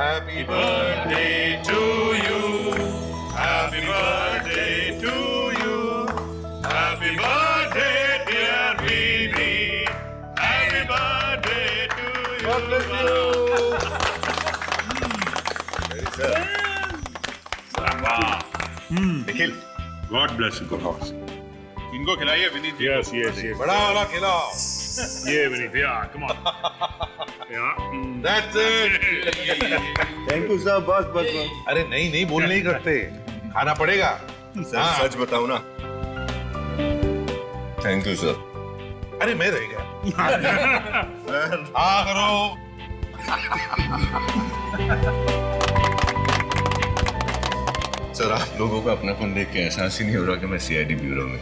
Happy birthday to you. Happy birthday to you. Happy birthday, dear Vinny. Happy birthday to you. God bless you. Very good. Nikhil, God bless you. इनको खिलाइए विनीत जी। Yes, yes, yes. बड़ा वाला खिलाओ। Yeah, Vinny. Yeah, come on. Yeah. That's it. Thank you sir, बस बस बस। अरे नहीं नहीं बोल नहीं करते, खाना पड़ेगा। सर सच बताऊं ना, थैंक यू सर। अरे मैं रह गया। हाँ करो। सर आप लोगों का अपनापन देख के एहसास ही नहीं हो रहा कि मैं सीआईडी ब्यूरो में।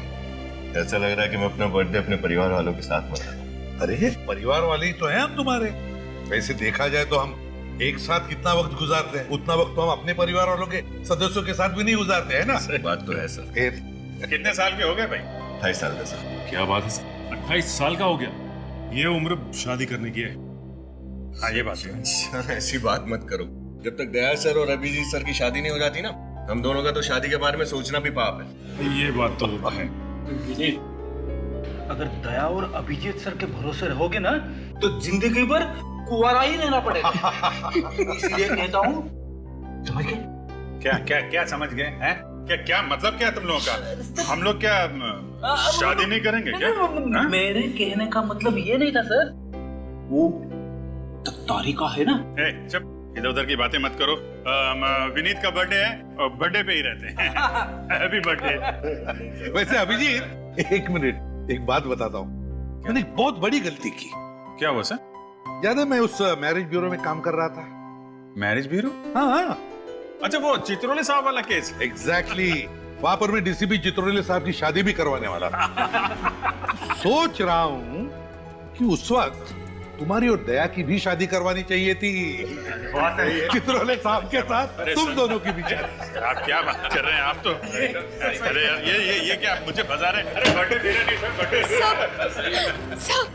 ऐसा लग रहा है कि मैं अपना बर्थडे अपने परिवार वालों के साथ मना रहा हूं। अरे परिवार वाले ही तो हैं हम तुम्हारे। वैसे देखा जाए तो हम एक साथ कितना वक्त गुजारते हैं, उतना वक्त तो हम अपने परिवार वालों के सदस्यों के साथ भी नहीं गुजारते हैं ना। बात तो है सर। फिर कितने साल के हो गए भाई? 28 साल का सर। क्या बात है सर, 28 साल का हो गया। ये उम्र शादी करने की है। हाँ ये बात है। सर ऐसी बात मत करो। जब तक दया सर और अभिजीत सर की शादी नहीं हो जाती ना, हम दोनों का तो शादी के बारे में सोचना भी पाप है। ये बात तो है। अगर दया और अभिजीत सर के भरोसे रहोगे ना तो जिंदगी भर कुंवारा ही रहना पड़ेगा। इसलिए कहता हूँ, समझ गए? क्या क्या क्या समझ गए हैं? क्या क्या मतलब क्या तुम लोगों का? हम लोग क्या शादी नहीं करेंगे क्या? हाँ? मेरे कहने का मतलब ये नहीं था सर। वो तारिका है ना? ए, चुप, इधर उधर की बातें मत करो। विनीत का बर्थडे है और बर्थडे पे ही रहते हैं। Happy birthday. वैसे अभिजीत एक मिनट, एक बात बताता हूँ। मैंने एक बहुत बड़ी गलती की। क्या हुआ सर? याद है मैं उस मैरिज ब्यूरो में काम कर रहा था। Marriage bureau? हाँ हाँ अच्छा वो चित्रोले साहब वाला केस। एग्जैक्टली। वहां पर मैं डीसीपी चित्रोले साहब की शादी भी करवाने वाला था। सोच रहा हूँ कि उस वक्त तुम्हारी और दया की भी शादी करवानी चाहिए थी। चित्रोले साहब के साथ तुम दोनों की भी शादी। आप क्या बात कर रहे हैं? आप तो अरे यार ये क्या मुझे बजा रहे हैं? अरे बर्थडे मेरा नहीं सर, बर्थडे। सब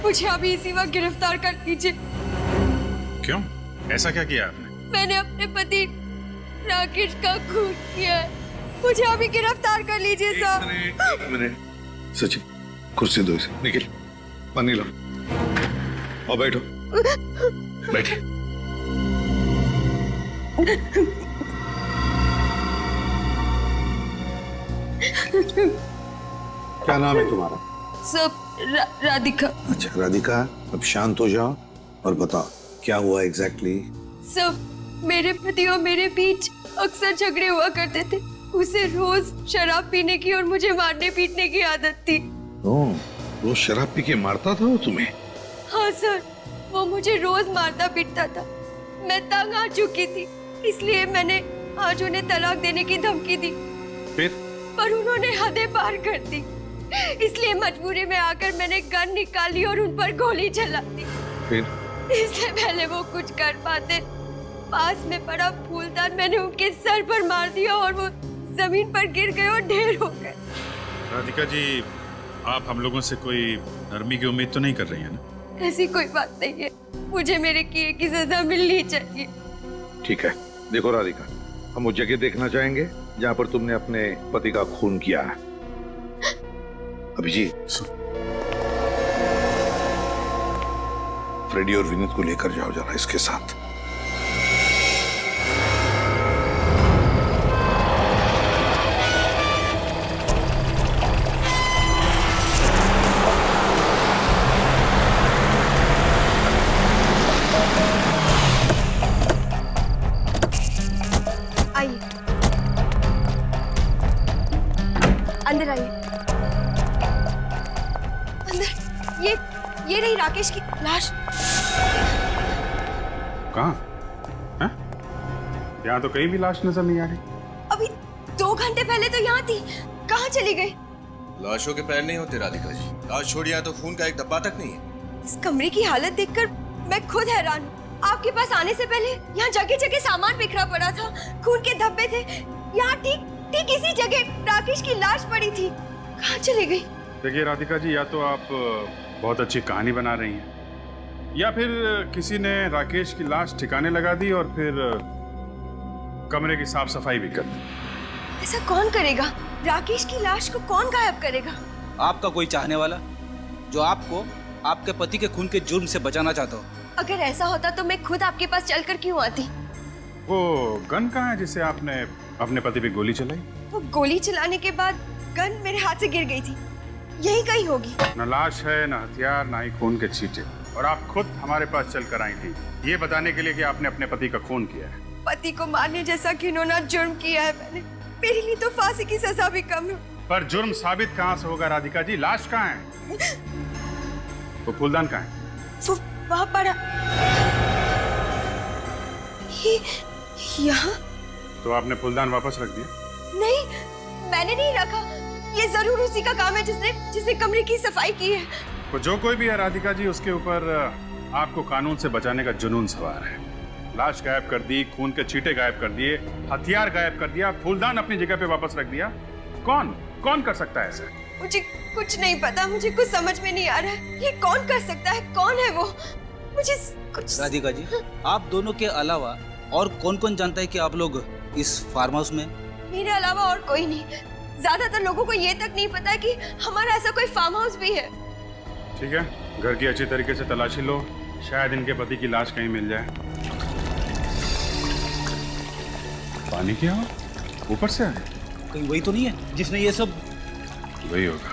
मुझे अभी इसी वक्त गिरफ्तार कर दीजिए। क्यों? ऐसा क्या किया आपने? मैंने अपने पति राकेश का खून किया है। मुझे अभी गिरफ्तार कर लीजिए साहब। एक मिनट सचिन, कुर्सी दो इसे। निखिल पानी लो और बैठो। बैठिए। क्या नाम है तुम्हारा? सब राधिका। अच्छा राधिका, अब शांत हो जाओ और बताओ क्या हुआ एग्जैक्टली। सब मेरे पति और मेरे बीच अक्सर झगड़े हुआ करते थे। उसे रोज शराब पीने की और मुझे मारने पीटने की आदत थी। रोज शराब पी के मारता था वो तुम्हें? हाँ सर, वो मुझे रोज मारता पीटता था। मैं तंग आ चुकी थी, इसलिए मैंने आज उन्हें तलाक देने की धमकी दी। फिर? पर उन्होंने हदें पार कर दी। इसलिए मजबूरी में आकर मैंने गन निकाली और उन पर गोली चला दी। फिर? इससे पहले वो कुछ कर पाते, पास में पड़ा फूलदान मैंने उनके सर पर मार दिया और वो जमीन पर गिर गए और ढेर हो गए। राधिका जी, आप हम लोगों से कोई नरमी की उम्मीद तो नहीं कर रही है ना? ऐसी कोई बात नहीं है, मुझे मेरे किए की सजा मिलनी चाहिए। ठीक है, देखो राधिका, हम वो जगह देखना चाहेंगे जहाँ पर तुमने अपने पति का खून किया है। अभिजीत, फ्रेडी और विनीत को लेकर जाओ जरा इसके साथ। आइए, अंदर आइए। अंदर, ये रही राकेश की लाश। कहाँ? हैं? यहाँ तो कहीं भी लाश नजर नहीं आ रही। अभी 2 घंटे पहले तो यहाँ थी, कहाँ चली गई? लाशों के पैर नहीं होते राधिका जी। लाश छोड़िए तो खून का एक धब्बा तक नहीं है। इस कमरे की हालत देखकर मैं खुद हैरान हूँ। आपके पास आने से पहले यहाँ जगह जगह सामान बिखरा पड़ा था, खून के धब्बे थे। यहाँ ठीक इसी जगह राकेश की लाश पड़ी थी। कहाँ चली गई? देखिए राधिका जी, या तो आप बहुत अच्छी कहानी बना रही हैं या फिर किसी ने राकेश की लाश ठिकाने लगा दी और फिर कमरे की साफ सफाई भी कर दी। ऐसा कौन करेगा? राकेश की लाश को कौन गायब करेगा? आपका कोई चाहने वाला जो आपको आपके पति के खून के जुर्म से बचाना चाहता हो। अगर ऐसा होता तो मैं खुद आपके पास चलकर क्यों आती? वो गन कहाँ है जिसे आपने अपने पति पे गोली चलाई? वो गोली चलाने के बाद गन मेरे हाथ से गिर गई थी, यही कहीं होगी। न लाश है, न हथियार, न ही खून के छींटे। और आप खुद हमारे पास चल कर आई थी ये बताने के लिए कि आपने अपने पति का खून किया है। पति को मारने जैसा घिनौना जुर्म किया है मैंने। मेरे लिए तो फांसी की सजा भी कम है। पर जुर्म साबित कहाँ से होगा राधिका जी? लाश कहाँ है? वो फूलदान कहाँ है? वो वहाँ पड़ा। ये यहाँ? तो आपने फूलदान वापस रख दिया? नहीं, मैंने नहीं रखा। ये जरूर उसी का काम है जिसने कमरे की सफाई की है। तो जो कोई भी है राधिका जी, उसके ऊपर आपको कानून से बचाने का जुनून सवार है। लाश गायब कर दी, खून के छींटे गायब कर दिए, हथियार गायब कर दिया, फूलदान अपनी जगह पे वापस रख दिया। कौन कर सकता है ऐसा? मुझे कुछ नहीं पता, मुझे कुछ समझ में नहीं आ रहा है। ये कौन कर सकता है? कौन है वो? मुझे कुछ। राधिका जी, आप दोनों के अलावा और कौन कौन जानता है कि आप लोग इस फार्म हाउस में? मेरे अलावा और कोई नहीं। ज्यादातर लोगों को ये तक नहीं पता है कि हमारा ऐसा कोई फार्म हाउस भी है। ठीक है, घर की अच्छी तरीके से तलाशी लो, शायद इनके पति की लाश कहीं मिल जाए। पानी क्या हो? ऊपर से आए? कहीं वही तो नहीं है जिसने ये सब? वही होगा।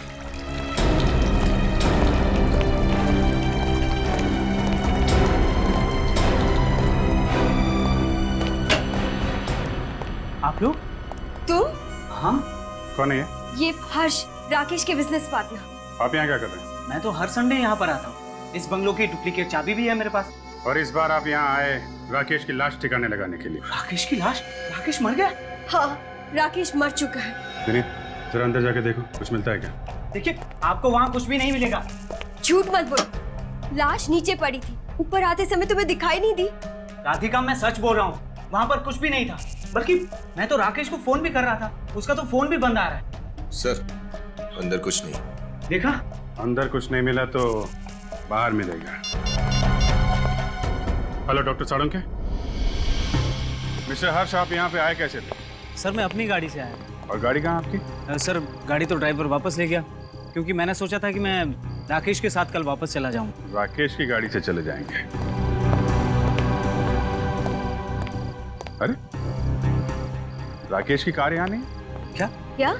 आप लोग? तुम? हाँ, कौन है ये? ये हर्ष, राकेश के बिजनेस पार्टनर। आप यहाँ क्या कर रहे हैं? मैं तो हर संडे यहाँ पर आता हूँ। इस बंगलो की डुप्लीकेट चाबी भी है मेरे पास। और इस बार आप यहाँ आए राकेश की लाश ठिकाने लगाने के लिए। राकेश की लाश? राकेश मर गया? हाँ, राकेश मर चुका है। विनीत, जरा अंदर जाके देखो, कुछ मिलता है क्या? देखिए, आपको वहाँ कुछ भी नहीं मिलेगा। झूठ मत बोलो। लाश नीचे पड़ी थी, ऊपर आते समय तुम्हें दिखाई नहीं दी? राधिका, मैं सच बोल रहा हूँ, वहाँ पर कुछ भी नहीं था। बल्कि मैं तो राकेश को फोन भी कर रहा था, उसका तो फोन भी बंद आ रहा है। सर, अंदर कुछ नहीं। देखा? अंदर कुछ नहीं मिला तो बाहर मिलेगा। Hello doctor Salunkhe. मिस्टर हर्ष, आप यहाँ पे आए कैसे थे? सर, मैं अपनी गाड़ी से आया। और गाड़ी कहाँ आपकी? सर, गाड़ी तो ड्राइवर वापस ले गया, क्योंकि मैंने सोचा था कि मैं राकेश के साथ कल वापस चला जाऊँ। राकेश की गाड़ी से चले जाएंगे? अरे, राकेश की कार यहाँ नहीं? क्या?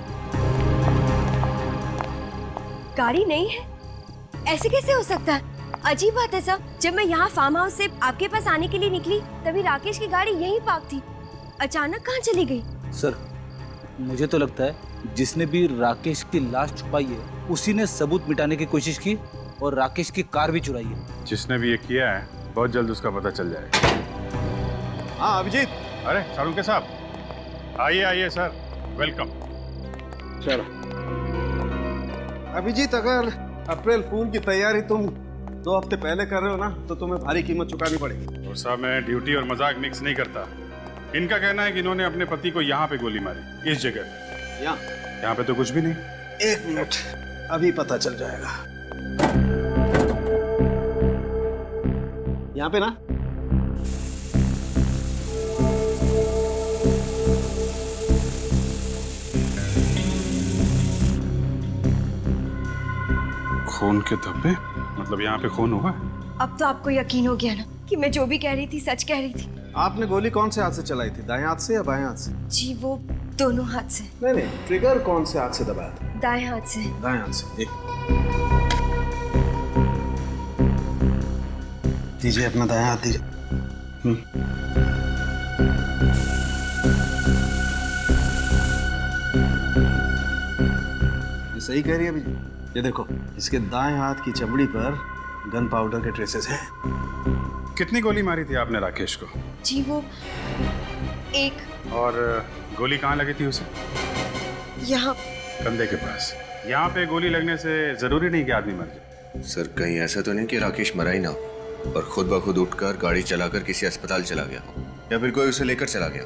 गाड़ी नहीं है? ऐसे कैसे हो सकता है? अजीब बात है सब। जब मैं यहाँ फार्म हाउस से आपके पास आने के लिए निकली, तभी राकेश की गाड़ी यहीं पार्क थी। अचानक कहाँ चली गई? सर, मुझे तो लगता है जिसने भी राकेश की लाश छुपाई है उसी ने सबूत मिटाने की कोशिश की और राकेश की कार भी चुराई है। जिसने भी ये किया है बहुत जल्द उसका पता चल जाएगा। हाँ अभिजीत, अरे साळुंखे साहब, आइए आइए सर, वेलकम। चलो। अभिजीत, अगर अप्रैल फूल की तैयारी तुम 2 हफ्ते पहले कर रहे हो ना, तो तुम्हें भारी कीमत चुकानी पड़ेगी। और साहब, मैं ड्यूटी और मजाक मिक्स नहीं करता। इनका कहना है कि इन्होंने अपने पति को यहाँ पे गोली मारी, इस जगह पे। यहाँ पे तो कुछ भी नहीं। 1 मिनट, अभी पता चल जाएगा। यहाँ पे ना खून के धब्बे? मतलब यहाँ पे खून हुआ? अब तो आपको यकीन हो गया ना कि मैं जो भी कह रही थी सच कह रही थी। आपने गोली कौन से हाथ से चलाई थी, दाएं हाथ से या बाएं हाथ से? जी, वो दोनों हाथ से। नहीं, ट्रिगर कौन से हाथ से दबाया था? दाएं हाथ से। दाएं हाथ से। दीजिए अपना दाएं हाथ दीजिए। ये सही कह रही है अभी। ये देखो, इसके दाएं हाथ की चमड़ी पर गन पाउडर के ट्रेसेस हैं। कितनी गोली मारी थी आपने राकेश को? जी, वो एक। और गोली कहाँ लगी थी उसे? यहाँ। कंधे के पास। यहाँ पे गोली लगने से जरूरी नहीं कि आदमी मर जाए। सर, कहीं ऐसा तो नहीं कि राकेश मरा ही ना और खुद ब खुद उठकर गाड़ी चलाकर किसी अस्पताल चला गया हो, या फिर कोई उसे लेकर चला गया?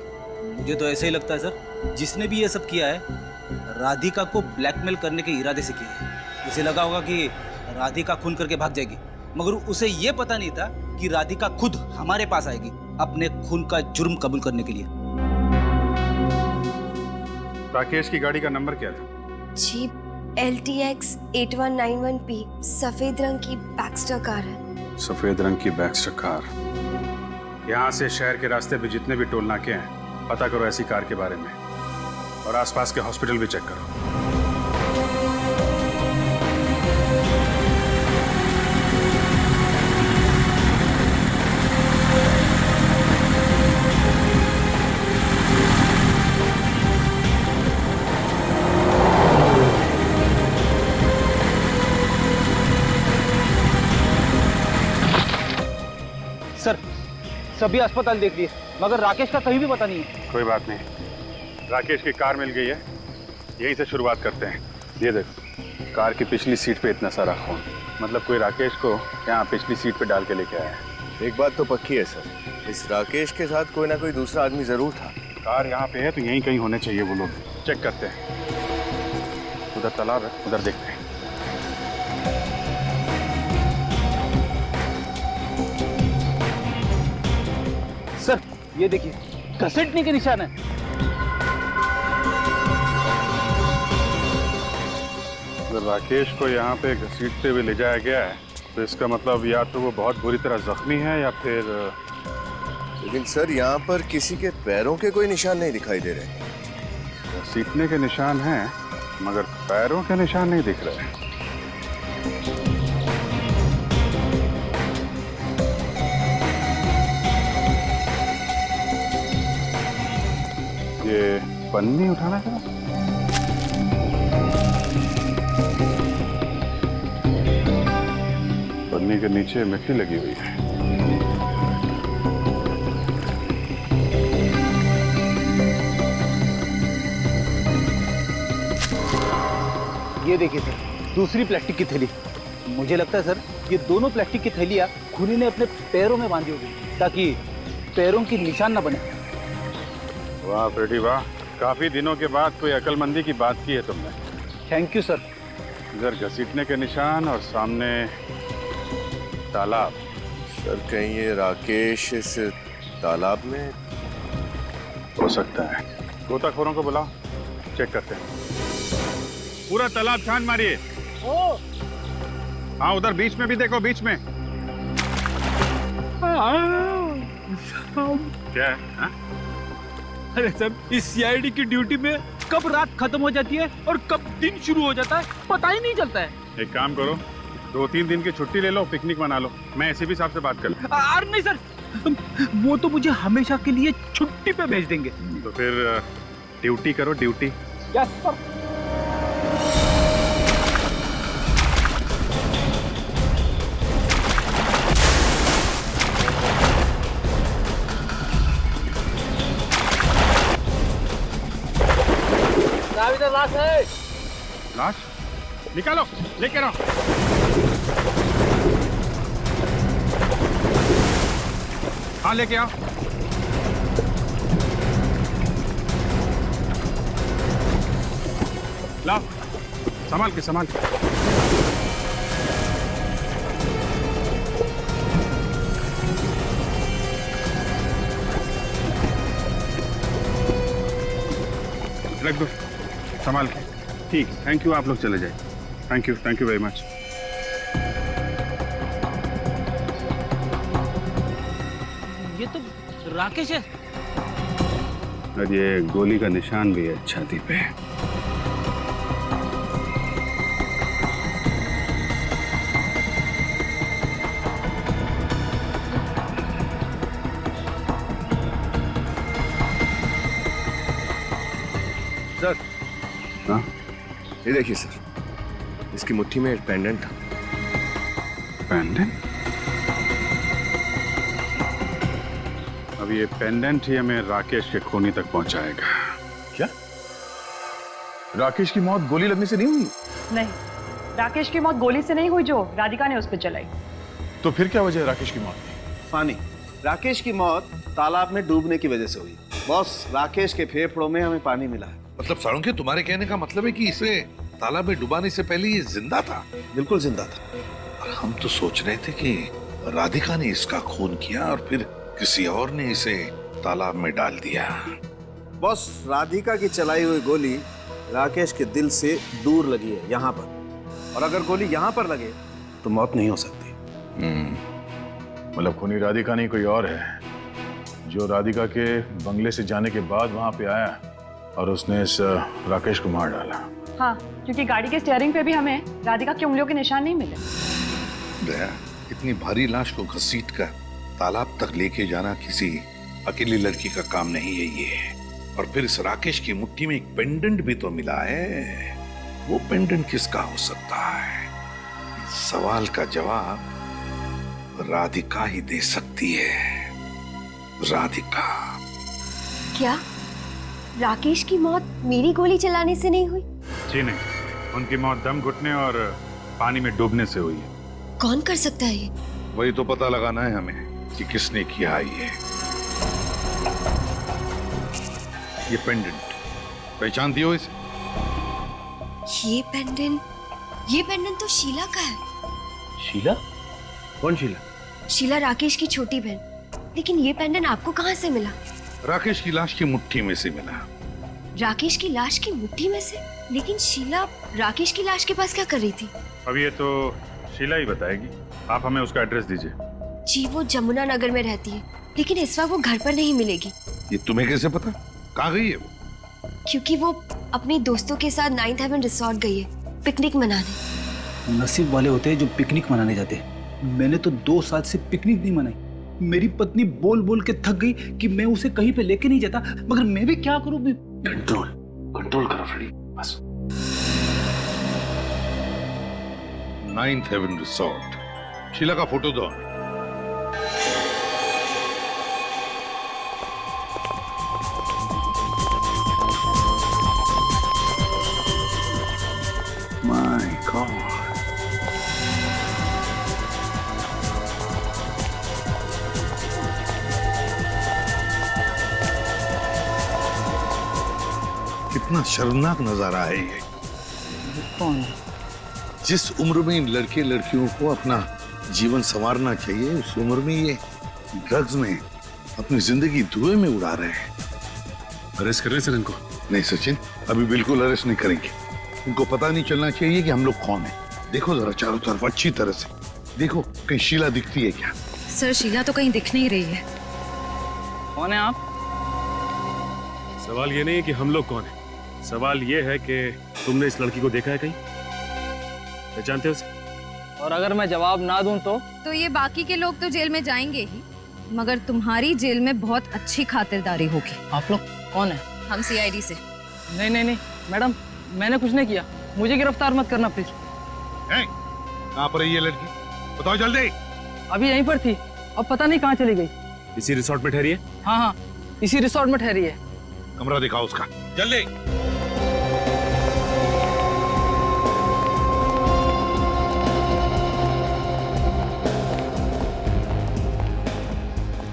मुझे तो ऐसा ही लगता है सर, जिसने भी ये सब किया है राधिका को ब्लैकमेल करने के इरादे से किया है। उसे लगा होगा कि राधिका खून करके भाग जाएगी मगर उसे ये पता नहीं था कि राधिका खुद हमारे पास आएगी अपने खून का जुर्म कबूल करने के लिए। राकेश की गाड़ी का नंबर क्या था? जी LTX 8191P सफेद रंग की बैक्स्टर कार है। सफेद रंग की बैक्स्टर कार। यहाँ से शहर के रास्ते पे जितने भी टोल नाके हैं पता करो ऐसी कार के बारे में, और आसपास के हॉस्पिटल भी चेक करो। सर सभी अस्पताल देख लिए मगर राकेश का कहीं भी पता नहीं है। कोई बात नहीं, राकेश की कार मिल गई है, यहीं से शुरुआत करते हैं। ये देखो, कार की पिछली सीट पे इतना सारा खून, मतलब कोई राकेश को यहाँ पिछली सीट पे डाल के लेके आया है। एक बात तो पक्की है सर, इस राकेश के साथ कोई ना कोई दूसरा आदमी जरूर था। कार यहाँ पे है तो यहीं कहीं होने चाहिए वो लोग। चेक करते हैं। उधर तालाब है, उधर देखते हैं। सर ये देखिए घसीटने के निशान है। अगर राकेश को यहाँ पे घसीटते हुए ले जाया गया है तो इसका मतलब या तो वो बहुत बुरी तरह जख्मी है या फिर लेकिन सर यहाँ पर किसी के पैरों के कोई निशान नहीं दिखाई दे रहे। घसीटने के निशान हैं मगर पैरों के निशान नहीं दिख रहे। ये पन्नी उठाना था। पन्नी के नीचे मिट्टी लगी हुई है। ये देखिए सर दूसरी प्लास्टिक की थैली। मुझे लगता है सर ये दोनों प्लास्टिक की थैलियाँ खूनी ने अपने पैरों में बांधी होगी ताकि पैरों की निशान न बने। वाह फ्रेडी वाह, काफी दिनों के बाद कोई अकलमंदी की बात की है तुमने। Thank you sir. इधर घसीटने के निशान और सामने तालाब। सर कहीं ये राकेश इस तालाब में हो सकता है। गोताखोरों को बुलाओ, चेक करते हैं। पूरा तालाब छान मारिए। हाँ उधर बीच में भी देखो, बीच में क्या है? हाँ? अरे सर इस सीआईडी की ड्यूटी में कब रात खत्म हो जाती है और कब दिन शुरू हो जाता है पता ही नहीं चलता है। एक काम करो, 2-3 दिन की छुट्टी ले लो, पिकनिक मना लो। मैं एसीपी साहब से बात कर लूं। अरे नहीं सर वो तो मुझे हमेशा के लिए छुट्टी पे भेज देंगे। तो फिर ड्यूटी करो, ड्यूटी। Yes sir. लाश है। लाश निकालो, लेके आओ। हाँ लेके आओ। लाओ, संभाल के संभाल के। रख दो संभाल के। ठीक, थैंक यू। आप लोग चले जाए। Thank you very much. ये तो राकेश है। और ये गोली का निशान भी है छाती पे। सर हाँ ये देखिए सर, इसकी मुट्ठी में एक पेंडेंट था। पेंडेंट? अब ये पेंडेंट ही हमें राकेश के खूनी तक पहुंचाएगा। क्या राकेश की मौत गोली लगने से नहीं हुई? नहीं, राकेश की मौत गोली से नहीं हुई जो राधिका ने उस पर चलाई। तो फिर क्या वजह है राकेश की मौत की? फानी, राकेश की मौत तालाब में डूबने की वजह से हुई। बॉस, राकेश के फेफड़ों में हमें पानी मिला है। मतलब साळुंखे, तुम्हारे कहने का मतलब है कि इसे तालाब में डुबाने से पहले ये जिंदा था? बिल्कुल जिंदा था। हम तो सोच रहे थे कि राधिका ने इसका खून किया और फिर किसी और ने इसे तालाब में डाल दिया। बॉस, राधिका की चलाई हुई गोली राकेश के दिल से दूर लगी है, यहाँ पर। और अगर गोली यहाँ पर लगे तो मौत नहीं हो सकती। मतलब खूनी राधिका नहीं कोई और है, जो राधिका के बंगले से जाने के बाद वहां पे आया और उसने इस राकेश को मार डाला। हाँ, क्योंकि गाड़ी के स्टीयरिंग पे भी हमें राधिका की उंगलियों के निशान नहीं मिले। दया, इतनी भारी लाश को घसीट कर तालाब तक लेके जाना किसी अकेली लड़की का काम नहीं है ये। और फिर इस राकेश की मुट्ठी में एक पेंडेंट भी तो मिला है। वो पेंडेंट किसका हो सकता है? इस सवाल का जवाब राधिका ही दे सकती है। राधिका। क्या राकेश की मौत मेरी गोली चलाने से नहीं हुई? जी नहीं, उनकी मौत दम घुटने और पानी में डूबने से हुई है। कौन कर सकता है ये? वही तो पता लगाना है हमें कि किसने किया ये। ये पेंडेंट पहचानती हो इसे? ये पेंडेंट तो शीला का है। शीला? कौन शीला? शीला राकेश की छोटी बहन। लेकिन ये पेंडेंट आपको कहाँ से मिला? राकेश की लाश की मुट्ठी में से मिला। राकेश की लाश की मुट्ठी में से? लेकिन शीला राकेश की लाश के पास क्या कर रही थी? अब ये तो शीला ही बताएगी। आप हमें उसका एड्रेस दीजिए। जी, वो जमुना नगर में रहती है, लेकिन इस वक्त वो घर पर नहीं मिलेगी। ये तुम्हें कैसे पता? कहाँ गई है वो? क्योंकि वो अपने दोस्तों के साथ 9th हेवन रिसोर्ट गई है पिकनिक मनाने। नसीब वाले होते हैं जो पिकनिक मनाने जाते हैं। मैंने तो 2 साल से पिकनिक नहीं मनाई। मेरी पत्नी बोल बोल के थक गई कि मैं उसे कहीं पे लेके नहीं जाता, मगर मैं भी क्या करूं? कंट्रोल करो फ्रेडी, बस। 9th heaven resort. शीला का फोटो दो। माय गॉड, कितना शर्मनाक नजारा है ये। कौन है? जिस उम्र में इन लड़के लड़कियों को अपना जीवन संवारना चाहिए, उस उम्र में ये ड्रग्स में अपनी जिंदगी धुएं में उड़ा रहे हैं। अरेस्ट कर रहे सर इनको? नहीं सचिन, अभी बिल्कुल अरेस्ट नहीं करेंगे। इनको पता नहीं चलना चाहिए कि हम लोग कौन हैं। देखो जरा चारों तरफ अच्छी तरह से देखो, कहीं शीला दिखती है क्या? सर, शीला तो कहीं दिख नहीं रही है। कौन है आप? सवाल ये नहीं है कि हम लोग कौन हैं, सवाल ये है कि तुमने इस लड़की को देखा है कहीं? पहचानते हो उसे? और अगर मैं जवाब ना दूं तो ये बाकी के लोग तो जेल में जाएंगे ही, मगर तुम्हारी जेल में बहुत अच्छी खातिरदारी होगी। आप लोग कौन है? हम CID से। नहीं मैडम, मैंने कुछ नहीं किया। मुझे गिरफ्तार मत करना प्लीज। कहाँ पर है ये लड़की? बताओ जल्दी। अभी यहीं पर थी, अब पता नहीं कहाँ चली गई। इसी रिसोर्ट में ठहरी है? हाँ, इसी रिसोर्ट में ठहरी है। कमरा दिखाओ उसका, जल्दी।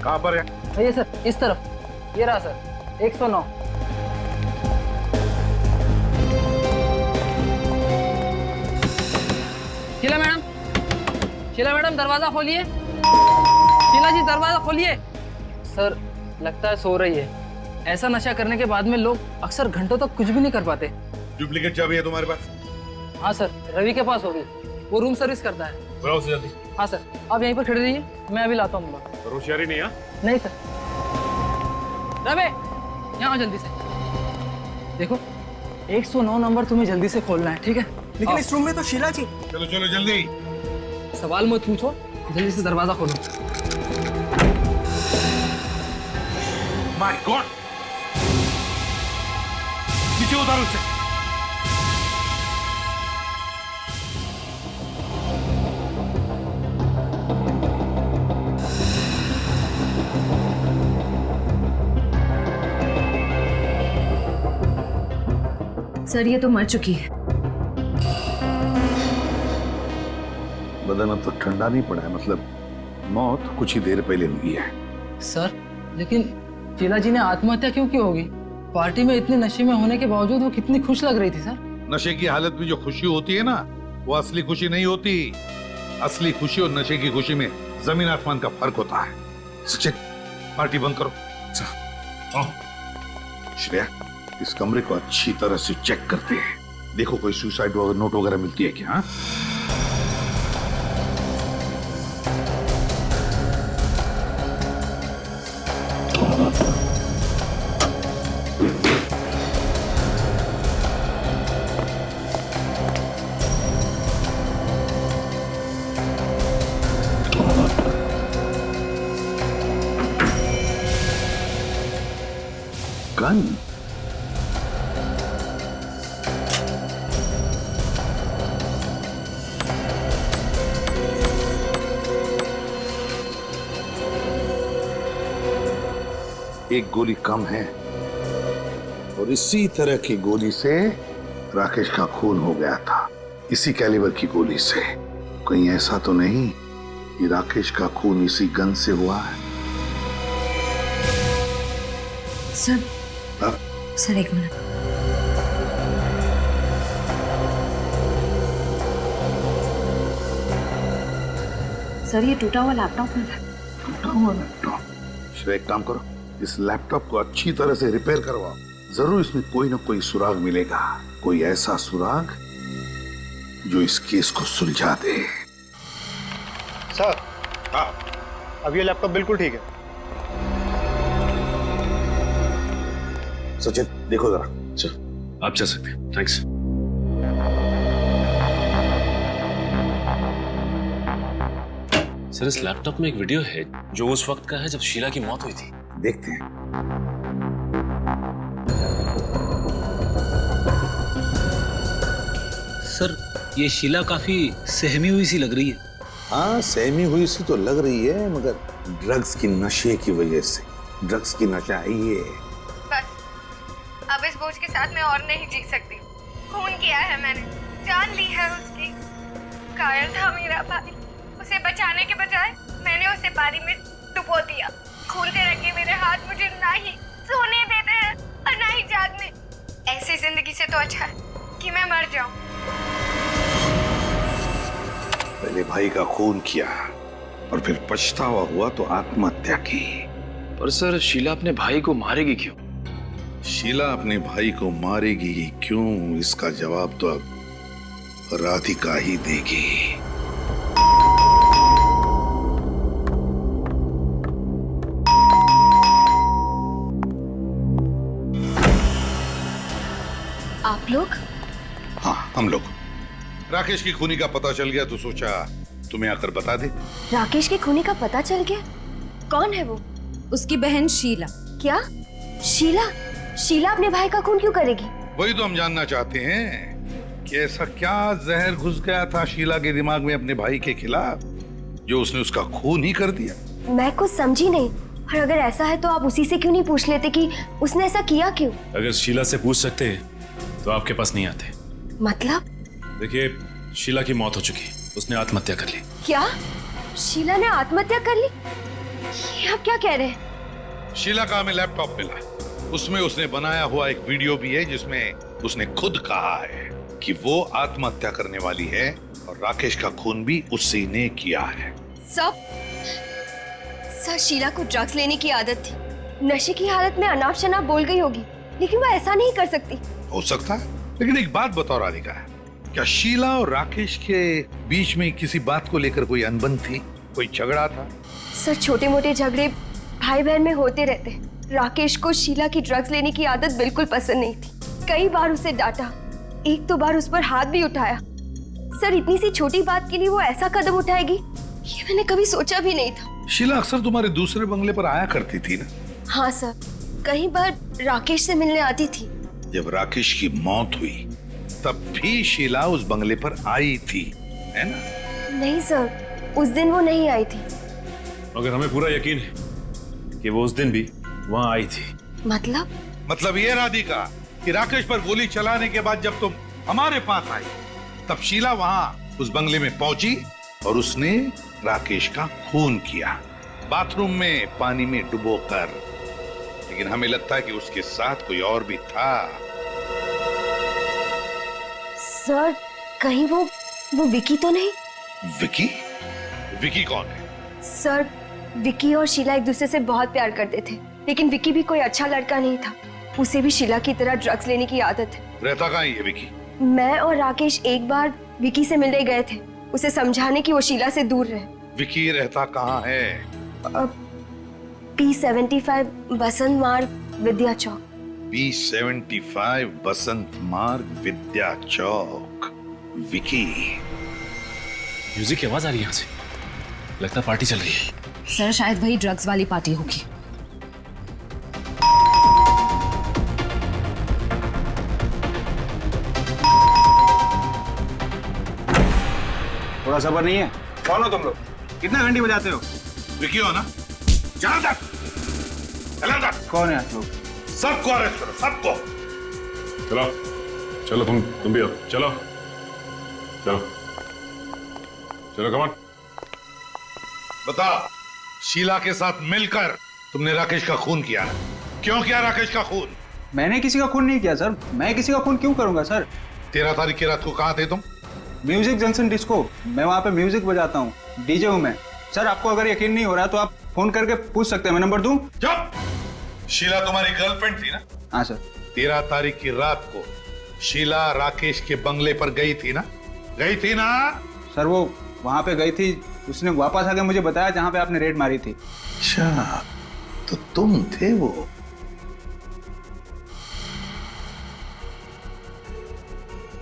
कहाँ पर है? ये सर, इस तरफ। ये रहा सर, 109। शीला मैडम दरवाजा खोलिए। शीला जी दरवाजा खोलिए। सर, लगता है सो रही है। ऐसा नशा करने के बाद में लोग अक्सर घंटों तक कुछ भी नहीं कर पाते। डुप्लीकेट चाबी है तुम्हारे पास? हाँ सर, रवि के पास होगी, वो रूम सर्विस करता है। बुलाओ उसे जल्दी। हाँ सर, आप यहीं पर खड़े रहिए, मैं अभी लाता हूँ। होशियारी नहीं है? नहीं सर। रवि, यहाँ जल्दी से देखो, 109 नंबर तुम्हें जल्दी से खोलना है, ठीक है? लेकिन इस रूम में तो शीला जी। चलो चलो जल्दी। सवाल मत पूछो, जल्दी से दरवाजा खोलो। माय गॉड, नीचे उतारो उसे। सर, ये तो मर चुकी है। बदन अब तक ठंडा नहीं पड़ा है, मतलब मौत कुछ ही देर पहले हुई है। सर, लेकिन शीला जी ने आत्महत्या क्यों की होगी? पार्टी में इतने नशे में होने के बावजूद वो कितनी खुश लग रही थी सर। नशे की हालत में जो खुशी होती है ना, वो असली खुशी नहीं होती। असली खुशी और नशे की खुशी में जमीन आसमान का फर्क होता है। सचिन, पार्टी बंद करो। श्रेया, इस कमरे को अच्छी तरह से चेक करते हैं। देखो कोई सुसाइड नोट वगैरह मिलती है क्या? हाँ? गन? एक गोली कम है और इसी तरह की गोली से राकेश का खून हो गया था। इसी कैलिबर की गोली से। कहीं ऐसा तो नहीं कि राकेश का खून इसी गन से हुआ है? सर, हाँ? सर एक मिनट। सर ये टूटा हुआ लैपटॉप है। टूटा हुआ लैपटॉप? श्रेया, एक काम करो, इस लैपटॉप को अच्छी तरह से रिपेयर करवाओ। जरूर इसमें कोई ना कोई सुराग मिलेगा, कोई ऐसा सुराग जो इस केस को सुलझा दे। सर, हाँ, अब ये लैपटॉप बिल्कुल ठीक है। सचिन देखो जरा। सर आप जा सकते हैं, थैंक्स। सर इस लैपटॉप में एक वीडियो है जो उस वक्त का है जब शीला की मौत हुई थी। देखते हैं। सर ये शीला काफी सहमी हुई सी लग रही है। हाँ, सहमी हुई सी तो लग रही है, मगर ड्रग्स की नशे की वजह से। ड्रग्स की नशा आई है। बस अब इस बोझ के साथ मैं और नहीं जी सकती। खून किया है मैंने, जान ली है उसकी। घायल था मेरा भाई, उसे बचाने के बजाय मैंने उसे पानी में डुबो दिया। खून से रंगे मेरे हाथ मुझे ना ही सोने देते हैं और ना ही जागने। ऐसी जिंदगी से तो अच्छा है कि मैं मर जाऊं। पहले भाई का खून किया और फिर पछतावा हुआ तो आत्महत्या की। पर सर शीला अपने भाई को मारेगी क्यों? शीला अपने भाई को मारेगी क्यों, इसका जवाब तो अब राधिका ही देगी। आप लोग? हाँ, हम लोग। राकेश की खूनी का पता चल गया तो सोचा तुम्हें आकर बता दे। राकेश के खूनी का पता चल गया? कौन है वो? उसकी बहन शीला। क्या? शीला? शीला अपने भाई का खून क्यों करेगी? वही तो हम जानना चाहते हैं कि ऐसा क्या जहर घुस गया था शीला के दिमाग में अपने भाई के खिलाफ जो उसने उसका खून ही कर दिया। मैं कुछ समझी नहीं। और अगर ऐसा है तो आप उसी से क्यों नहीं पूछ लेते कि उसने ऐसा किया क्यों? अगर शीला से पूछ सकते हैं तो आपके पास नहीं आते। मतलब? देखिए, शीला की मौत हो चुकी, उसने आत्महत्या कर ली। क्या? शीला ने आत्महत्या कर ली? ये आप क्या कह रहे हैं? शीला का हमें लैपटॉप मिला, उसमें उसने बनाया हुआ एक वीडियो भी है जिसमें उसने खुद कहा है कि वो आत्महत्या करने वाली है और राकेश का खून भी उसी ने किया है। सर शीला को ड्रग्स लेने की आदत थी। नशे की हालत में अनाप शनाप बोल गई होगी, लेकिन वो ऐसा नहीं कर सकती। हो सकता है, लेकिन एक बात बताओ राधिका, क्या शीला और राकेश के बीच में किसी बात को लेकर कोई अनबन थी, कोई झगड़ा था? सर छोटे मोटे झगड़े भाई बहन में होते रहते। राकेश को शीला की ड्रग्स लेने की आदत बिल्कुल पसंद नहीं थी। कई बार उसे डांटा, एक दो बार उस पर हाथ भी उठाया। सर इतनी सी छोटी बात के लिए वो ऐसा कदम उठाएगी, ये मैंने कभी सोचा भी नहीं था। शीला अक्सर तुम्हारे दूसरे बंगले पर आया करती थी ना? हाँ सर, कई बार राकेश से मिलने आती थी। जब राकेश की मौत हुई तब भी शीला उस बंगले पर आई थी, है ना? नहीं सर, उस दिन वो नहीं आई थी। मगर हमें पूरा यकीन है कि वो उस दिन भी वहां आई थी। मतलब ये राधिका कि राकेश पर गोली चलाने के बाद जब तुम हमारे पास आई तब शीला वहां उस बंगले में पहुंची और उसने राकेश का खून किया, बाथरूम में पानी में डुबोकर। लेकिन हमें लगता है कि उसके साथ कोई और भी था। सर कहीं वो विकी तो नहीं? विकी? विकी कौन है? सर, विकी और शीला एक दूसरे से बहुत प्यार करते थे, लेकिन विकी भी कोई अच्छा लड़का नहीं था। उसे भी शीला की तरह ड्रग्स लेने की आदत है। रहता कहाँ है ये विकी? मैं और राकेश एक बार विकी से मिलने गए थे, उसे समझाने की वो शीला से दूर रहे। विकी रहता कहाँ है? P75 बसंत मार्ग विद्या चौक। P75 बसंत मार्ग विद्या चौक। विकी। म्यूजिक की आवाज आ रही है यहाँ से, लगता है पार्टी चल रही है। सर शायद वही ड्रग्स वाली पार्टी होगी। थोड़ा सब्र नहीं है? कौन हो तुम लोग? कितना घंटी बजाते हो? विकी हो ना? चलो तक। कौन है आप लोग? सबको अरेस्ट करो, सबको। चलो चलो, तुम भी आओ। चलो चलो चलो, कमान। बता, शीला के साथ मिलकर तुमने राकेश का खून किया ना? क्यों किया राकेश का खून? मैंने किसी का खून नहीं किया सर। मैं किसी का खून क्यों करूंगा सर? 13 तारीख की रात को कहाँ थे तुम? Music junction disco. मैं वहाँ पे म्यूजिक बजाता हूँ, डीजे हूँ मैं। सर आपको अगर यकीन नहीं हो रहा तो आप फोन करके पूछ सकते हैं, मैं नंबर दूं? चुप! शीला तुम्हारी गर्लफ्रेंड थी ना? हाँ सर। 13 तारीख की रात को शीला राकेश के बंगले पर गई थी ना? गई थी ना? सर वो वहाँ पे गई थी, उसने वापस आके मुझे बताया जहाँ पे आपने रेड मारी थी। अच्छा, तो तुम थे वो?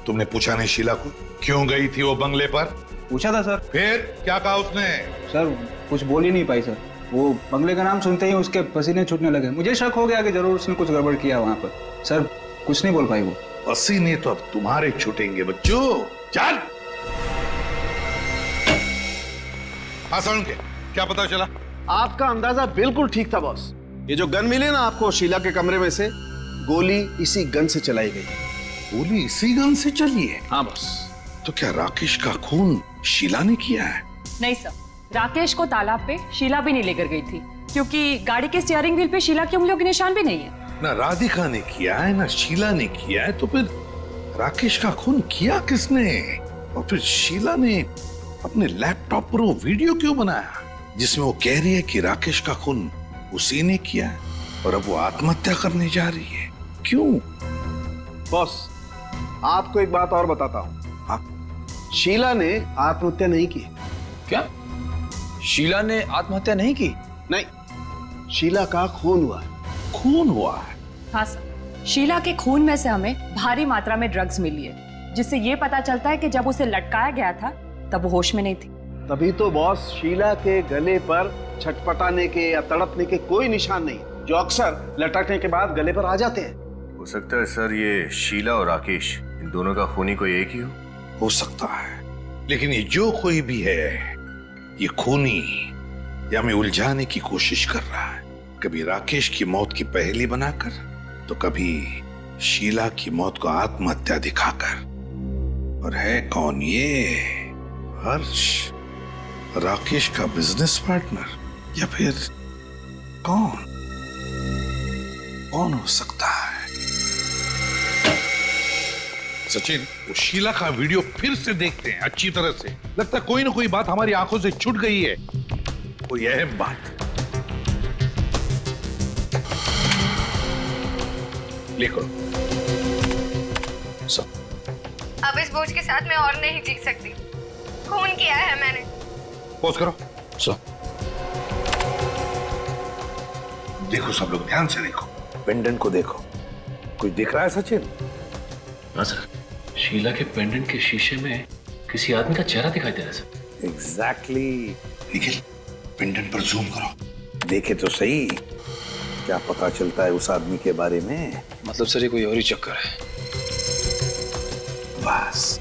तुमने पूछा नहीं शीला को क्यों गई थी वो बंगले पर? पूछा था सर। फिर क्या कहा उसने? सर कुछ बोल ही नहीं पाई सर। वो बंगले का नाम सुनते ही उसके पसीने छूटने लगे। मुझे शक हो गया कि जरूर उसने कुछ गड़बड़ किया वहाँ पर। सर कुछ नहीं बोल पाई वो। पसीने तो अब तुम्हारे छूटेंगे बच्चों। चल। हाँ सुन के क्या पता चला? आपका अंदाजा बिल्कुल ठीक था बॉस। ये जो गन मिले ना आपको शीला के कमरे में से, गोली इसी गन से चलाई गई। गोली इसी गन से चली है? हाँ बॉस। तो क्या राकेश का खून शीला ने किया है? नहीं सर, राकेश को तालाब पे शीला भी नहीं लेकर गई थी, क्योंकि गाड़ी के स्टीयरिंग व्हील पे शीला की उंगलियों के निशान भी नहीं है। ना राधिका ने किया है ना शीला ने किया है, तो फिर राकेश का खून किया किसने? और फिर शीला ने अपने लैपटॉप पर वो वीडियो क्यों बनाया जिसमें वो कह रही है कि राकेश का खून उसी ने किया है और अब वो आत्महत्या करने जा रही है? क्यों? बॉस आपको एक बात और बताता हूँ। शीला ने आत्महत्या नहीं की। क्या? शीला ने आत्महत्या नहीं की? नहीं, शीला का खून हुआ है। खून हुआ है? हाँ सर, शीला के खून में से हमें भारी मात्रा में ड्रग्स मिली है, जिससे ये पता चलता है कि जब उसे लटकाया गया था तब वो होश में नहीं थी। तभी तो बॉस शीला के गले पर छटपटाने के या तड़पने के कोई निशान नहीं, जो अक्सर लटकने के बाद गले पर आ जाते हैं। हो सकता है सर ये शीला और राकेश, इन दोनों का खूनी कोई एक ही हो सकता है, लेकिन ये जो कोई भी है ये खूनी या हमें उलझाने की कोशिश कर रहा है, कभी राकेश की मौत की पहेली बनाकर तो कभी शीला की मौत को आत्महत्या दिखाकर। और है कौन ये? हर्ष, राकेश का बिजनेस पार्टनर, या फिर कौन हो सकता है? सचिन, वो शीला का वीडियो फिर से देखते हैं अच्छी तरह से। लगता है कोई ना कोई बात हमारी आंखों से छूट गई है, कोई अहम बात। लिखो सब। अब इस बोझ के साथ मैं और नहीं जी सकती। खून किया है मैंने। पॉज करो सब। देखो सब लोग ध्यान से देखो, पेंडेंट को देखो। कुछ दिख रहा है सचिन? हाँ सर, शीला के पेंडेंट के शीशे में किसी आदमी का चेहरा दिखाई दे रहा है सर। एग्जैक्टली। निखिल, पेंडेंट पर जूम करो, देखे तो सही क्या पता चलता है उस आदमी के बारे में। मतलब सर ये कोई और ही चक्कर है। बस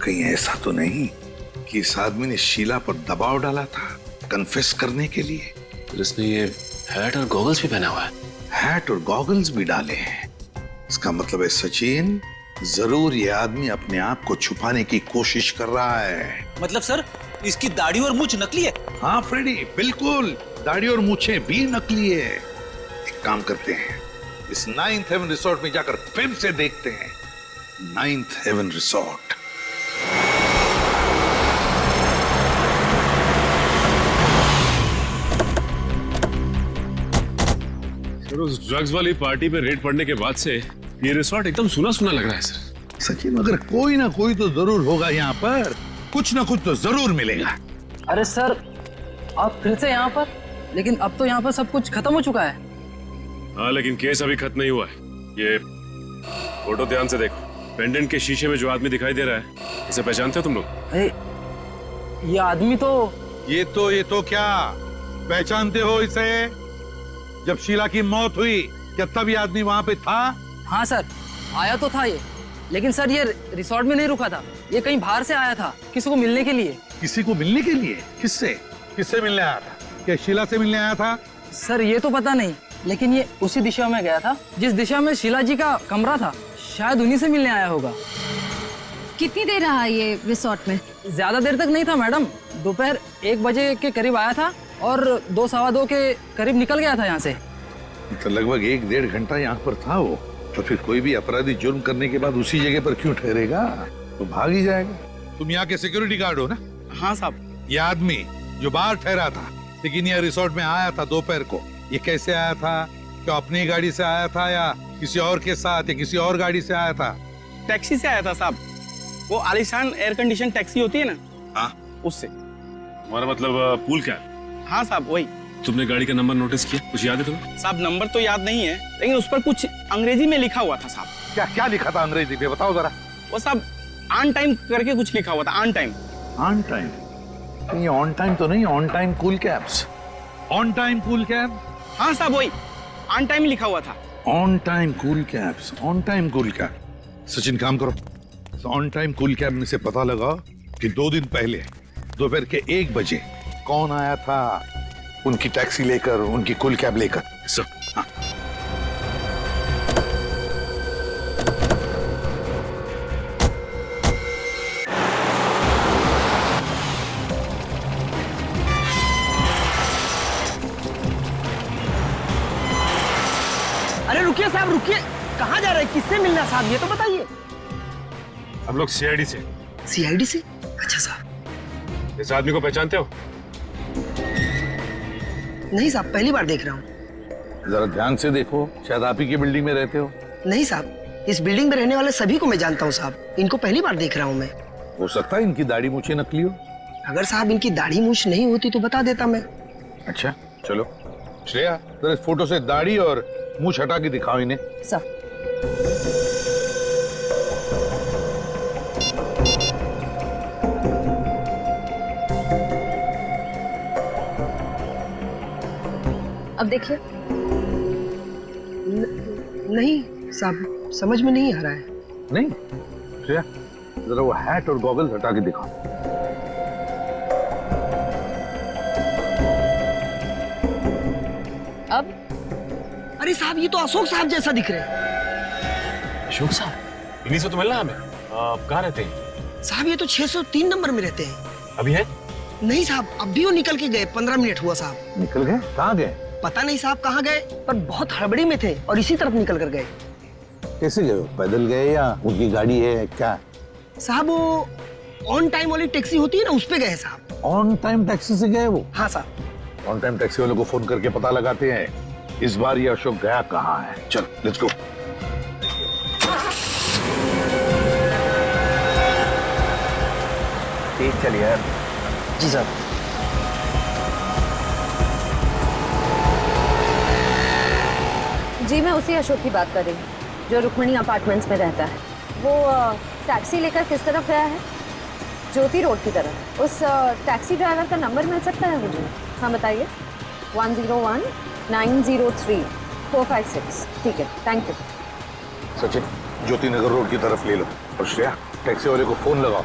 कहीं ऐसा तो नहीं कि इस आदमी ने शीला पर दबाव डाला था कन्फेस करने के लिए? फिर इसने ये हैट और गॉगल्स भी पहना हुआ है। हैट और गॉगल्स भी डाले हैं। इसका मतलब है सचिन, जरूर ये आदमी अपने आप को छुपाने की कोशिश कर रहा है। मतलब सर इसकी दाढ़ी और मूंछ नकली है? हाँ फ्रेडी, बिल्कुल, दाढ़ी और मूछें भी नकली है। एक काम करते हैं, इस 9th हेवन रिसोर्ट में जाकर फिर से देखते हैं। 9th heaven resort. उस ड्रग्स वाली पार्टी पे रेड पड़ने के बाद से ये रिसोर्ट एकदम सुना सुना लग रहा है सर। सचिन, अगर कोई ना कोई तो जरूर होगा यहाँ पर, कुछ ना कुछ तो जरूर मिलेगा। अरे सर, आप फिर से यहाँ पर? लेकिन अब तो यहाँ पर सब कुछ खत्म हो चुका है। हाँ, लेकिन केस अभी खत्म नहीं हुआ है। ये फोटो ध्यान से देखो, पेंडेंट के शीशे में जो आदमी दिखाई दे रहा है, इसे पहचानते हो तुम लोग? अरे ये आदमी तो ये तो क्या पहचानते हो इसे? जब शीला की मौत हुई क्या तब ये आदमी वहां पे था? हाँ सर, आया तो था ये, लेकिन सर ये रिसोर्ट में नहीं रुका था, ये कहीं बाहर से आया था किसी को मिलने के लिए। किसी को मिलने के लिए? किससे मिलने आया था? क्या शीला से मिलने आया था? सर ये तो पता नहीं, लेकिन ये उसी दिशा में गया था जिस दिशा में शीला जी का कमरा था, शायद उन्हीं से मिलने आया होगा। कितनी देर रहा ये रिसोर्ट में? ज्यादा देर तक नहीं था मैडम, दोपहर 1 बजे के करीब आया था और 2 सवा 2 के करीब निकल गया था यहाँ से। तो लगभग 1-1.5 घंटा यहाँ पर था वो। तो फिर कोई भी अपराधी जुर्म करने के बाद उसी जगह पर क्यों ठहरेगा? तो भाग ही जाएगा। तुम यहाँ के सिक्योरिटी गार्ड हो ना? हाँ साहब। ये आदमी जो बाहर ठहरा था लेकिन यह रिसोर्ट में आया था दोपहर को, ये कैसे आया था? क्या अपनी गाड़ी से आया था या किसी और के साथ या किसी और गाड़ी से आया था? टैक्सी से आया था साहब, वो आलीशान एयर कंडीशन टैक्सी होती है ना, हाँ उससे। हमारा मतलब पूल क्या है? हाँ साहब वही। तुमने गाड़ी का नंबर नोटिस किया? कुछ याद है तुम्हें? साहब नंबर तो याद नहीं है, लेकिन उस पर कुछ अंग्रेजी में लिखा हुआ था साहब। क्या क्या लिखा था अंग्रेजी में? बताओ जरा। वो साहब ऑन टाइम करके कुछ लिखा हुआ था, ऑन टाइम। On time? ये ऑन टाइम तो नहीं, on time cool cabs. On time cool cab? हाँ साहब वही, ऑन टाइम लिखा हुआ था। On time cool cabs, on time cool cab. Sachin काम करो, ऑन टाइम कूल कैब में से पता लगा कि 2 दिन पहले दोपहर के 1 बजे कौन आया था उनकी टैक्सी लेकर, उनकी कूल कैब लेकर। सर हाँ। अरे रुकिए साहब, रुकिए, कहाँ जा रहे हैं? किससे मिलना साहब, ये तो बताइए। हम लोग सीआईडी से। सीआईडी से? अच्छा साहब। इस आदमी को पहचानते हो? नहीं साहब, पहली बार देख रहा हूँ। जरा ध्यान से देखो, शायद आप ही की बिल्डिंग में रहते हो। नहीं साहब, इस बिल्डिंग में रहने वाले सभी को मैं जानता हूँ साहब, इनको पहली बार देख रहा हूँ मैं। हो सकता है इनकी दाढ़ी मूछें नकली हो। अगर साहब इनकी दाढ़ी मूछ नहीं होती तो बता देता मैं। अच्छा चलो श्रेया, जरा इस फोटो से दाढ़ी और मूछ हटा के दिखाओ इन्हें। सर अब देखिए। नहीं साहब, समझ में नहीं आ रहा है। नहीं श्रेया, जरा वो हैट और गॉगल्स हटा के दिखाओ। अब? अरे साहब, ये तो अशोक साहब जैसा दिख रहे हैं। अशोक साहब? इन्हीं से तो मिलना हमें। कहाँ रहते हैं? साहब ये तो 603 नंबर में रहते हैं। अभी है? नहीं साहब, अभी वो निकल के गए, 15 मिनट हुआ साहब। निकल गए? कहाँ गए? पता नहीं साहब कहाँ गए, पर बहुत हड़बड़ी में थे और इसी तरफ निकल कर गए। कैसे गए? पैदल गए या उनकी गाड़ी है क्या? साहब वो ऑन टाइम वाली टैक्सी होती है ना, उस पे गए साहब। ऑन टाइम टैक्सी से गए वो? हाँ साहब। ऑन टाइम टैक्सी वालों को फोन करके पता लगाते हैं इस बार ये अशोक गया कहाँ है। चल लेट्स गो। ठीक चलिए यार। जी साहब। जी मैं उसी अशोक की बात कर रही हूँ जो रुक्मिणी अपार्टमेंट्स में रहता है। वो टैक्सी लेकर किस तरफ गया है? ज्योति रोड की तरफ। उस टैक्सी ड्राइवर का नंबर मिल सकता है मुझे? हाँ बताइए। 101 903 456। ठीक है, thank you. Sachin, Jyoti Nagar road की तरफ ले लो और श्रेया टैक्सी वाले को फोन लगाओ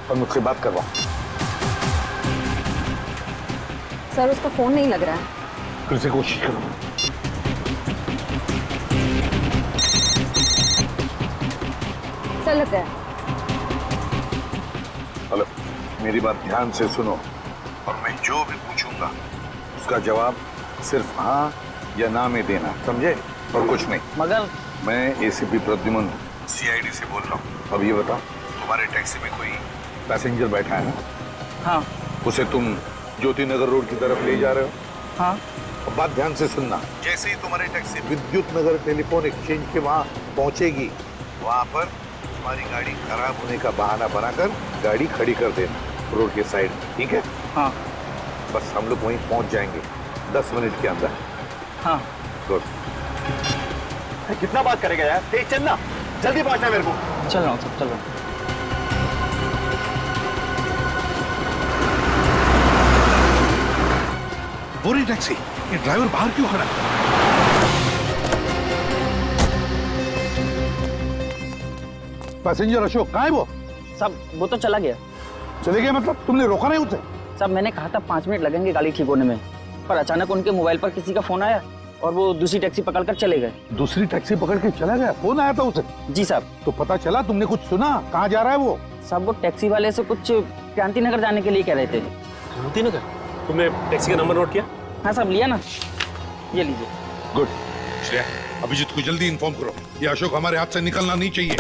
और मुझसे बात करवाओ। सर उसका फोन नहीं लग रहा है। फिर से कोशिश करो। सर लग गया। हेलो, मेरी बात ध्यान से सुनो और मैं जो भी पूछूंगा उसका जवाब सिर्फ हाँ या ना में देना, समझे? और कुछ नहीं। मगर मैं एसीपी प्रद्युमन सीआईडी से बोल रहा हूँ। अब ये बताओ, तुम्हारे टैक्सी में कोई पैसेंजर बैठा है ना? हाँ। उसे तुम ज्योति नगर रोड की तरफ ले जा रहे हो? हाँ। बात ध्यान से सुनना, जैसे ही तुम्हारी टैक्सी विद्युत नगर टेलीफोन एक्सचेंज के वहां पहुंचेगी, वहां पर तुम्हारी गाड़ी खराब होने का बहाना बनाकर गाड़ी खड़ी कर देना रोड के साइड में, ठीक है? हाँ बस हम लोग वहीं पहुंच जाएंगे 10 मिनट के अंदर। हाँ। गुड। कितना बात करेगा यार, तेज चलना, जल्दी पहुंचना मेरे को। चल रहा हूँ सब, चल रहा हूँ। वो रही टैक्सी, ये ड्राइवर बाहर क्यों खड़ा है? पैसेंजर अशोक कहाँ है वो? सब वो तो चला गया। चले गए मतलब? तुमने रोका नहीं उसे? सब मैंने कहा था 5 मिनट लगेंगे गाड़ी ठीक होने में, पर अचानक उनके मोबाइल पर किसी का फोन आया और वो दूसरी टैक्सी पकड़कर चले गए। दूसरी टैक्सी पकड़ के चला गया? फोन आया था उसे? जी साहब। तो पता चला? तुमने कुछ सुना? कहाँ जा रहा है वो? साहब वो टैक्सी वाले से कुछ क्रांति नगर जाने के लिए कह रहे थे। क्रांति नगर? तुमने टैक्सी का नंबर नोट किया? हाँ साहब, लिया ना, ये लीजिए। गुड। श्रेया, अभिजीत को जल्दी इन्फॉर्म करो, ये अशोक हमारे हाथ से निकलना नहीं चाहिए।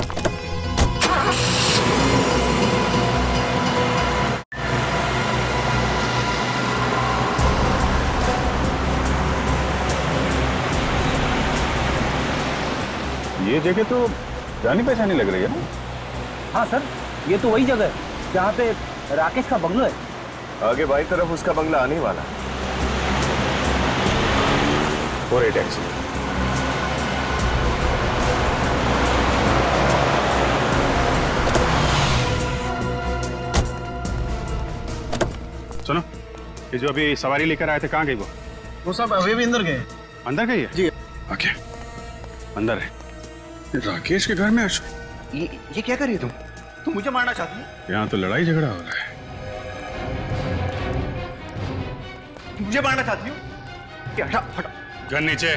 ये जगह तो जानी पहचानी लग रही है ना? हाँ सर, ये तो वही जगह है जहाँ पे राकेश का बंगला है। आगे बाई तरफ उसका बंगला आने वाला। और टैक्सी सुनो, ये जो अभी सवारी लेकर आए थे, कहाँ गई वो? वो सब अभी भी अंदर गए। अंदर गई है? जी। ओके, अंदर है। राकेश के घर में अशोक? ये क्या कर रही है तुम मुझे मारना चाहती हो? यहाँ तो लड़ाई झगड़ा हो रहा है। मुझे मारना चाहती हो? हटा हटा। गन नीचे।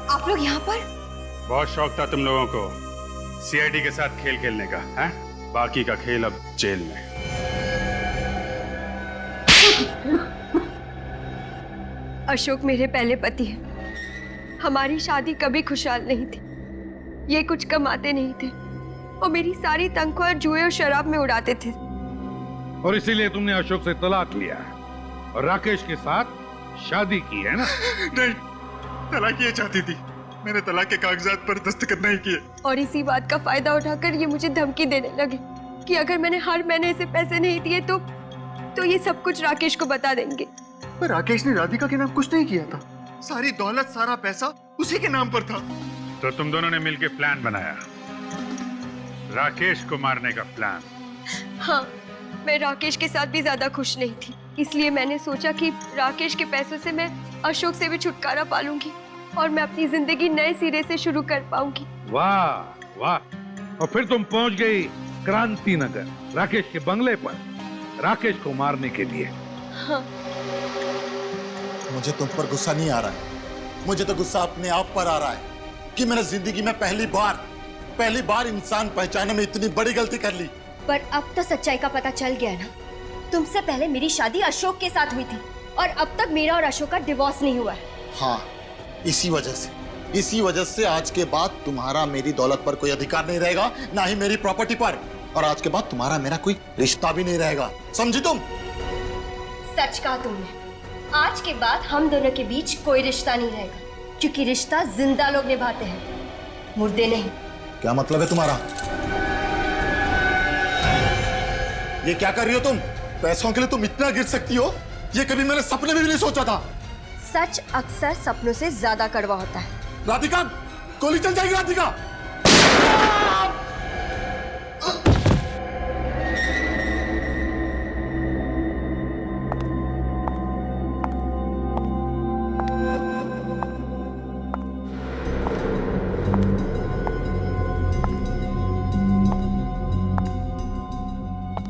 आप लोग यहाँ पर? बहुत शौक था तुम लोगों को सीआईडी के साथ खेल खेलने का, हैं? बाकी का खेल अब जेल में। अशोक मेरे पहले पति हैं। हमारी शादी कभी खुशहाल नहीं थी। ये कुछ कमाते नहीं थे और मेरी सारी तनख्वाह जुए और शराब में उड़ाते थे। और इसीलिए तुमने अशोक से तलाक लिया और राकेश के साथ शादी की, है ना? नहीं, तलाक ये चाहती थी। मैंने तलाक के कागजात पर दस्तखत नहीं किए। और इसी बात का फायदा उठाकर ये मुझे धमकी देने लगे कि अगर मैंने हर महीने इसे पैसे नहीं दिए तो ये सब कुछ राकेश को बता देंगे। पर राकेश ने राधिका के नाम कुछ नहीं किया था। सारी दौलत, सारा पैसा उसी के नाम पर था। तो तुम दोनों ने मिलकर प्लान बनाया, राकेश को मारने का प्लान। हाँ, मैं राकेश के साथ भी ज्यादा खुश नहीं थी, इसलिए मैंने सोचा कि राकेश के पैसों से मैं अशोक से भी छुटकारा पालूंगी और मैं अपनी जिंदगी नए सिरे से शुरू कर पाऊंगी। वाह वाह। और फिर तुम पहुंच गई क्रांति नगर, राकेश के बंगले पर, राकेश को मारने के लिए। हाँ। मुझे तुम पर गुस्सा नहीं आ रहा है, मुझे तो गुस्सा अपने आप पर आ रहा है कि मैंने जिंदगी में पहली बार इंसान पहचानने में इतनी बड़ी गलती कर ली। पर अब तो सच्चाई का पता चल गया ना। तुमसे पहले मेरी शादी अशोक के साथ हुई थी और अब तक मेरा और अशोक का डिवोर्स नहीं हुआ है। हाँ, इसी वजह से आज के बाद तुम्हारा मेरी दौलत पर कोई अधिकार नहीं रहेगा, ना ही मेरी प्रॉपर्टी पर, और आज के बाद तुम्हारा मेरा कोई रिश्ता भी नहीं रहेगा, समझी तुम? सच कहा तुमने। आज के बाद हम दोनों के बीच कोई रिश्ता नहीं रहेगा, क्योंकि रिश्ता जिंदा लोग निभाते हैं, मुर्दे नहीं। क्या मतलब है तुम्हारा? ये क्या कर रही हो तुम? पैसों के लिए तुम इतना गिर सकती हो, ये कभी मैंने सपने में भी नहीं सोचा था। सच अक्सर सपनों से ज्यादा कड़वा होता है। राधिका, गोली चल जाएगी राधिका।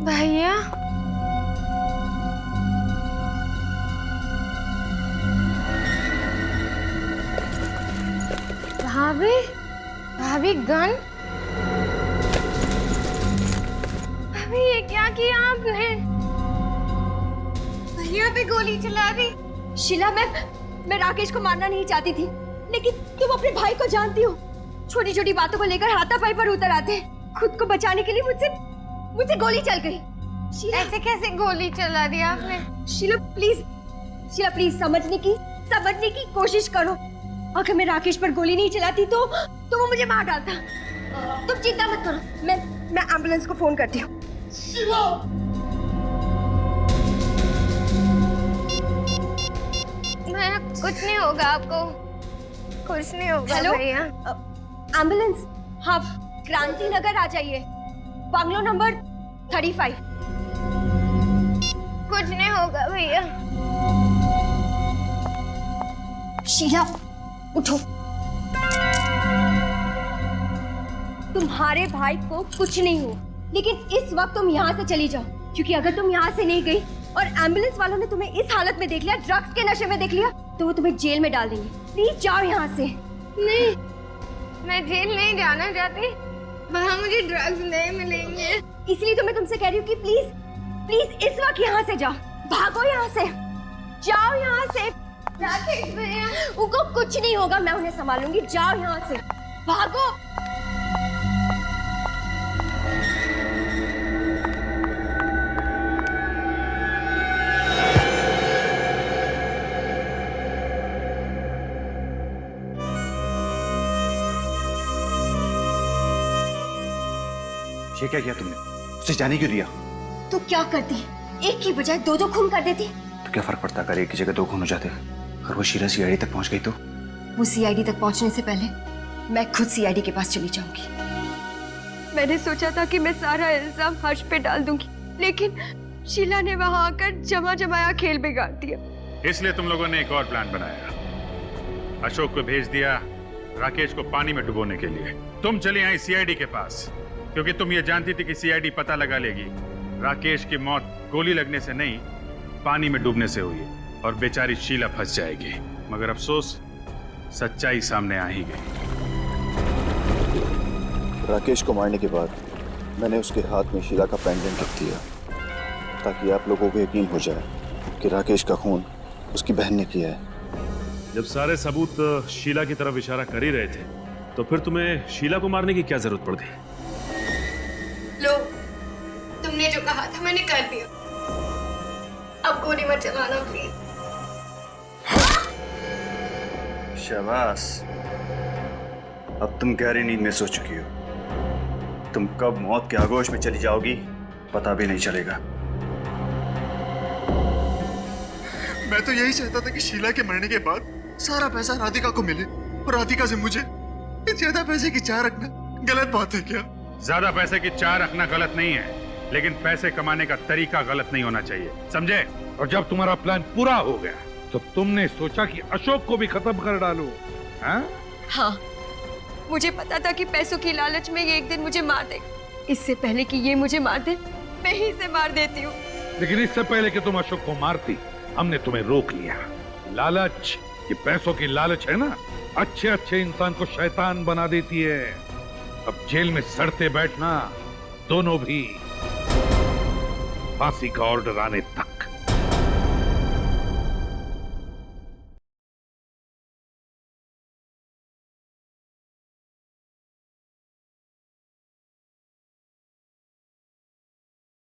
भैया, भाभी गन? भाभी ये क्या किया आपने? भैया पे गोली चला दी। शीला, मैं राकेश को मारना नहीं चाहती थी, लेकिन तुम अपने भाई को जानती हो, छोटी छोटी बातों को लेकर हाथापाई पर उतर आते हैं। खुद को बचाने के लिए मुझसे गोली चल गई। शीला, ऐसे कैसे गोली चला दी आपने? शीला प्लीज शीला प्लीज समझने की कोशिश करो। अगर मैं राकेश पर गोली नहीं चलाती तो वो मुझे मार डालता। तुम चिंता मत करो, मैं एम्बुलेंस को फोन करती हूँ। शीला! कुछ नहीं होगा आपको, कुछ नहीं होगा। हेलो भैया एम्बुलेंस, हाँ क्रांति नगर आ जाइए, बंगलो नंबर 35। कुछ नहीं होगा भैया। शीला उठो, तुम्हारे भाई को कुछ नहीं हो, लेकिन इस वक्त तुम यहाँ से चली जाओ, क्योंकि अगर तुम यहाँ से नहीं गई और एम्बुलेंस वालों ने तुम्हें इस हालत में देख लिया, ड्रग्स के नशे में देख लिया, तो वो तुम्हें जेल में डाल देंगे। प्लीज जाओ यहाँ से। नहीं, मैं जेल नहीं जाना चाहती, वहाँ मुझे ड्रग्स नहीं मिलेंगे। इसलिए तो मैं तुमसे कह रही हूँ कि प्लीज इस वक्त यहाँ से जाओ, भागो यहाँ से, जाओ यहाँ से। राकेश भैया, उनको कुछ नहीं होगा, मैं उन्हें संभालूंगी, जाओ यहाँ से, भागो। ये क्या किया तुमने? उसे जाने क्यों दिया? तो क्या करती, एक की बजाय दो खून कर देती। तो क्या फर्क पड़ता अगर एक की जगह 2 खून हो जाते? अगर वो शीला सीआईडी तक पहुंच गई तो? वो सीआईडी तक पहुंचने से पहले मैं खुद सीआईडी के पास चली जाऊंगी। मैंने सोचा था कि मैं सारा इल्जाम हर्ष पे डाल दूंगी, लेकिन शीला ने वहां आकर जमाया खेल बिगाड़ दिया। इसलिए तुम लोगों ने एक और प्लान बनाया, अशोक को भेज दिया राकेश को पानी में डुबोने के लिए। तुम चली आई सीआईडी के पास, क्योंकि तुम ये जानती थी कि सीआईडी पता लगा लेगी राकेश की मौत गोली लगने से नहीं, पानी में डूबने से हुई है, और बेचारी शीला फंस जाएगी। मगर अफसोस, सच्चाई सामने आ ही गई। राकेश को मारने के बाद मैंने उसके हाथ में शीला का पेंडेंट रख दिया, ताकि आप लोगों को यकीन हो जाए कि राकेश का खून उसकी बहन ने किया है। जब सारे सबूत शीला की तरफ इशारा कर ही रहे थे, तो फिर तुम्हें शीला को मारने की क्या जरूरत पड़ गई? लो, तुमने जो कहा था मैंने कर दिया, अब गोली मत चलाना प्लीज। शाबाश, अब तुम गहरी नींद में सो चुकी हो। तुम कब मौत के आगोश में चली जाओगी पता भी नहीं चलेगा। मैं तो यही चाहता था कि शीला के मरने के बाद सारा पैसा राधिका को मिले, और राधिका से मुझे ज्यादा पैसे की चाह रखना गलत बात है क्या? ज्यादा पैसे की चाह रखना गलत नहीं है, लेकिन पैसे कमाने का तरीका गलत नहीं होना चाहिए, समझे? और जब तुम्हारा प्लान पूरा हो गया तो तुमने सोचा कि अशोक को भी खत्म कर डालो, हाँ? हाँ, मुझे पता था कि पैसों की लालच में ये एक दिन मुझे मार देगा। इससे पहले कि ये मुझे मार दे, मैं ही इसे मार देती हूँ। लेकिन इससे पहले कि तुम अशोक को मारती, हमने तुम्हें रोक लिया। लालच, ये पैसों की लालच है ना, अच्छे इंसान को शैतान बना देती है। अब जेल में सड़ते बैठना, दोनों भी फांसी का ऑर्डर आने तक।